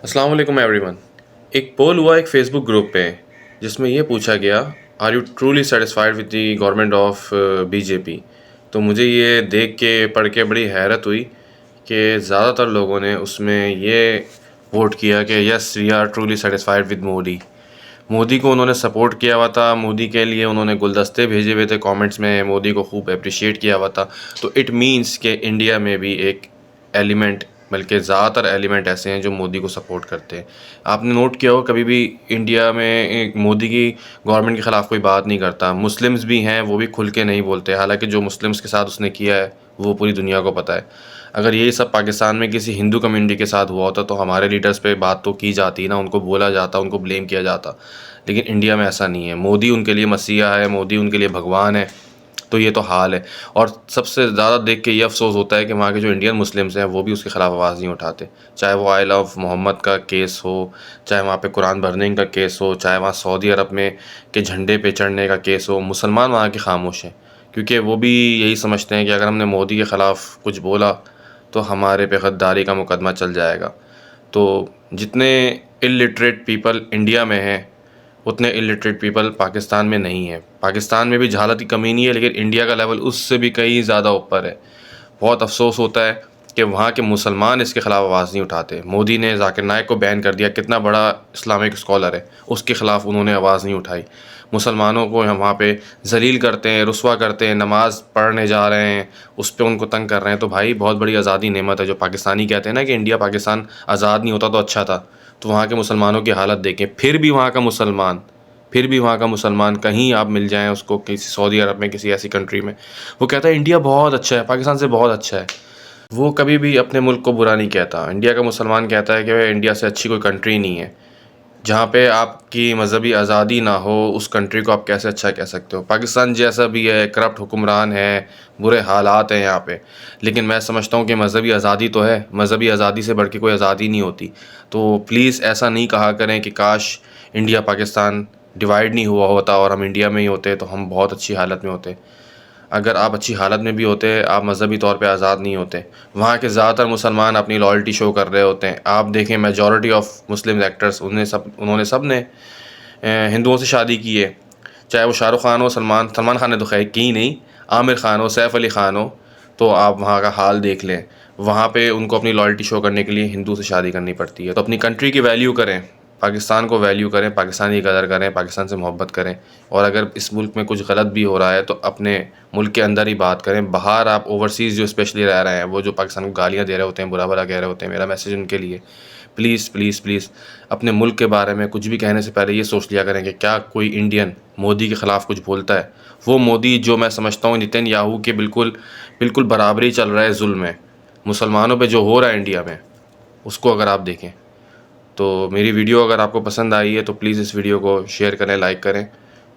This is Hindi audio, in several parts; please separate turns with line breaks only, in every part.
अस्सलाम वालेकुम एवरीवन। एक पोल हुआ एक फेसबुक ग्रुप पे जिसमें ये पूछा गया, are you truly satisfied with the government of BJP. तो मुझे ये देख के पढ़ के बड़ी हैरत हुई कि ज़्यादातर लोगों ने उसमें ये वोट किया कि yes we are truly satisfied with Modi. Modi को उन्होंने सपोर्ट किया हुआ था, मोदी के लिए उन्होंने गुलदस्ते भेजे हुए थे कमेंट्स में, मोदी को खूब अप्रिशिएट किया हुआ था। तो इट मीन्स कि इंडिया में भी एक एलिमेंट, बल्कि ज़्यादातर एलिमेंट ऐसे हैं जो मोदी को सपोर्ट करते हैं। आपने नोट किया होगा कभी भी इंडिया में एक मोदी की गवर्नमेंट के ख़िलाफ़ कोई बात नहीं करता। मुस्लिम्स भी हैं, वो भी खुल के नहीं बोलते, हालांकि जो मुस्लिम्स के साथ उसने किया है वो पूरी दुनिया को पता है। अगर यही सब पाकिस्तान में किसी हिंदू कम्युनिटी के साथ हुआ होता तो हमारे लीडर्स पे बात तो की जाती ना, उनको बोला जाता, उनको ब्लेम किया जाता। लेकिन इंडिया में ऐसा नहीं है। मोदी उनके लिए मसीहा है, मोदी उनके लिए भगवान है। तो ये तो हाल है। और सबसे ज़्यादा देख के ये अफसोस होता है कि वहाँ के जो इंडियन मुस्लिम्स हैं वो भी उसके ख़िलाफ़ आवाज़ नहीं उठाते। चाहे वो आई लव मोहम्मद का केस हो, चाहे वहाँ पे कुरान बर्निंग का केस हो, चाहे वहाँ सऊदी अरब में के झंडे पे चढ़ने का केस हो, मुसलमान वहाँ के खामोश हैं। क्योंकि वो भी यही समझते हैं कि अगर हमने मोदी के ख़िलाफ़ कुछ बोला तो हमारे पे गद्दारी का मुकदमा चल जाएगा। तो जितने इलिटरेट पीपल इंडिया में हैं उतने इलिटरेट पीपल पाकिस्तान में नहीं है। पाकिस्तान में भी जहालत की कमी नहीं है, लेकिन इंडिया का लेवल उससे भी कहीं ज़्यादा ऊपर है। बहुत अफसोस होता है कि वहाँ के मुसलमान इसके ख़िलाफ़ आवाज़ नहीं उठाते। मोदी ने जाकिर नाइक को बैन कर दिया, कितना बड़ा इस्लामिक स्कॉलर है, उसके ख़िलाफ़ उन्होंने आवाज़ नहीं उठाई। मुसलमानों को हम वहाँ पे ज़लील करते हैं, रुस्वा करते हैं, नमाज़ पढ़ने जा रहे हैं उस पर उनको तंग कर रहे हैं। तो भाई बहुत बड़ी आज़ादी नेमत है। जो पाकिस्तानी कहते हैं ना कि इंडिया पाकिस्तान आज़ाद नहीं होता तो अच्छा था, तो वहाँ के मुसलमानों की हालत देखें। फिर भी वहाँ का मुसलमान कहीं आप मिल जाएं उसको, किसी सऊदी अरब में, किसी ऐसी कंट्री में, वो कहता है इंडिया बहुत अच्छा है, पाकिस्तान से बहुत अच्छा है। वो कभी भी अपने मुल्क को बुरा नहीं कहता। इंडिया का मुसलमान कहता है कि इंडिया से अच्छी कोई कंट्री नहीं है। जहाँ पे आपकी मज़हबी आज़ादी ना हो उस कंट्री को आप कैसे अच्छा कह सकते हो। पाकिस्तान जैसा भी है, करप्ट हुक्मरान है, बुरे हालात हैं यहाँ पे, लेकिन मैं समझता हूँ कि मज़हबी आज़ादी तो है। मज़हबी आज़ादी से बढ़ के कोई आज़ादी नहीं होती। तो प्लीज़ ऐसा नहीं कहा करें कि काश इंडिया पाकिस्तान डिवाइड नहीं हुआ होता और हम इंडिया में ही होते तो हम बहुत अच्छी हालत में होते। अगर आप अच्छी हालत में भी होते, आप मज़हबी तौर पे आज़ाद नहीं होते। वहाँ के ज़्यादातर मुसलमान अपनी लॉयल्टी शो कर रहे होते हैं। आप देखें मेजॉरिटी ऑफ मुस्लिम एक्टर्स, उन्होंने सब ने हिंदुओं से शादी की है। चाहे वो शाहरुख खान हो, सलमान खान ने तो खैर की ही नहीं, आमिर खान हो, सैफ अली खान हो। तो आप वहाँ का हाल देख लें। वहाँ पे उनको अपनी लॉयल्टी शो करने के लिए हिंदू से शादी करनी पड़ती है। तो अपनी कंट्री की वैल्यू करें, पाकिस्तान को वैल्यू करें, पाकिस्तानी की कदर करें, पाकिस्तान से मोहब्बत करें। और अगर इस मुल्क में कुछ गलत भी हो रहा है तो अपने मुल्क के अंदर ही बात करें। बाहर आप ओवरसीज़ जो स्पेशली रह रहे हैं, वो जो पाकिस्तान को गालियाँ दे रहे होते हैं, बुरा भला कह रहे होते हैं, मेरा मैसेज उनके लिए, प्लीज़ प्लीज़ प्लीज़ अपने मुल्क के बारे में कुछ भी कहने से पहले ये सोच लिया करें कि क्या कोई इंडियन मोदी के ख़िलाफ़ कुछ बोलता है। वो मोदी जो मैं समझता हूँ नेतन्याहू के बिल्कुल बिल्कुल बराबरी चल रहा है जुल्म में। मुसलमानों पे जो हो रहा है इंडिया में, उसको अगर आप देखें। तो मेरी वीडियो अगर आपको पसंद आई है तो प्लीज़ इस वीडियो को शेयर करें, लाइक करें।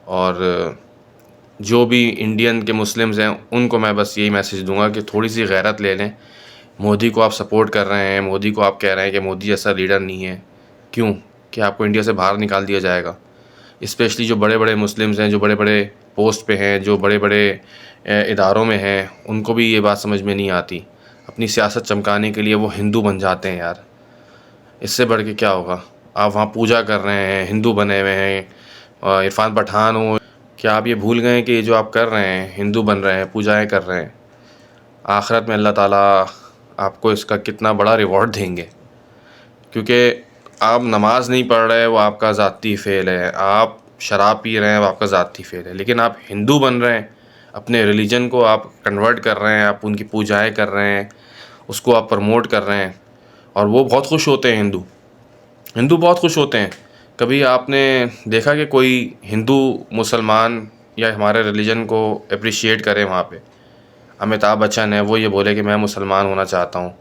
और जो भी इंडियन के मुस्लिम्स हैं उनको मैं बस यही मैसेज दूंगा कि थोड़ी सी गैरत ले लें। मोदी को आप सपोर्ट कर रहे हैं, मोदी को आप कह रहे हैं कि मोदी जैसा लीडर नहीं है। क्यों? कि आपको इंडिया से बाहर निकाल दिया जाएगा? स्पेशली जो बड़े बड़े मुस्लिम्स हैं, जो बड़े बड़े पोस्ट पे हैं, जो बड़े बड़े इदारों में हैं, उनको भी ये बात समझ में नहीं आती। अपनी सियासत चमकाने के लिए वो हिंदू बन जाते हैं यार। इससे बढ़ के क्या होगा? आप वहाँ पूजा कर रहे हैं, हिंदू बने हुए हैं, इरफान पठान हो। क्या आप ये भूल गए कि ये जो आप कर रहे हैं, हिंदू बन रहे हैं, पूजाएं कर रहे हैं, आखिरत में अल्लाह ताला आपको इसका कितना बड़ा रिवॉर्ड देंगे? क्योंकि आप नमाज नहीं पढ़ रहे, वो आपका ज़ाती फ़ेल है। आप शराब पी रहे हैं, वो आपका ज़ाती फ़ेल है। लेकिन आप हिंदू बन रहे हैं, अपने रिलीजन को आप कन्वर्ट कर रहे हैं, आप उनकी पूजाएं कर रहे हैं, उसको आप प्रमोट कर रहे हैं, और वो बहुत खुश होते हैं। हिंदू हिंदू बहुत खुश होते हैं। कभी आपने देखा कि कोई हिंदू मुसलमान या हमारे रिलीजन को अप्रिशिएट करे? वहाँ पे अमिताभ बच्चन है, वो ये बोले कि मैं मुसलमान होना चाहता हूँ।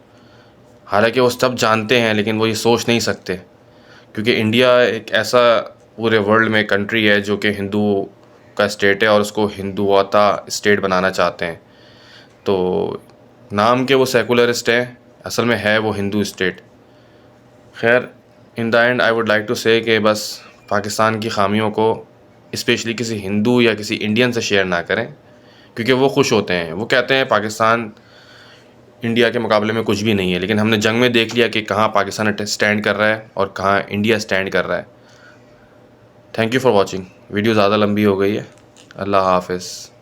हालांकि वो सब जानते हैं, लेकिन वो ये सोच नहीं सकते, क्योंकि इंडिया एक ऐसा पूरे वर्ल्ड में कंट्री है जो कि हिंदू का स्टेट है और उसको हिंदुआता स्टेट बनाना चाहते हैं। तो नाम के वो सेकुलरिस्ट हैं, असल में है वो हिंदू स्टेट। खैर, in the end I would like to say कि बस पाकिस्तान की ख़ामियों को स्पेशली किसी हिंदू या किसी इंडियन से शेयर ना करें, क्योंकि वो खुश होते हैं। वो कहते हैं पाकिस्तान इंडिया के मुकाबले में कुछ भी नहीं है, लेकिन हमने जंग में देख लिया कि कहाँ पाकिस्तान स्टैंड कर रहा है और कहाँ इंडिया स्टैंड कर रहा है। Thank you for watching. Video ज़्यादा लंबी हो गई है। अल्लाह हाफिज़।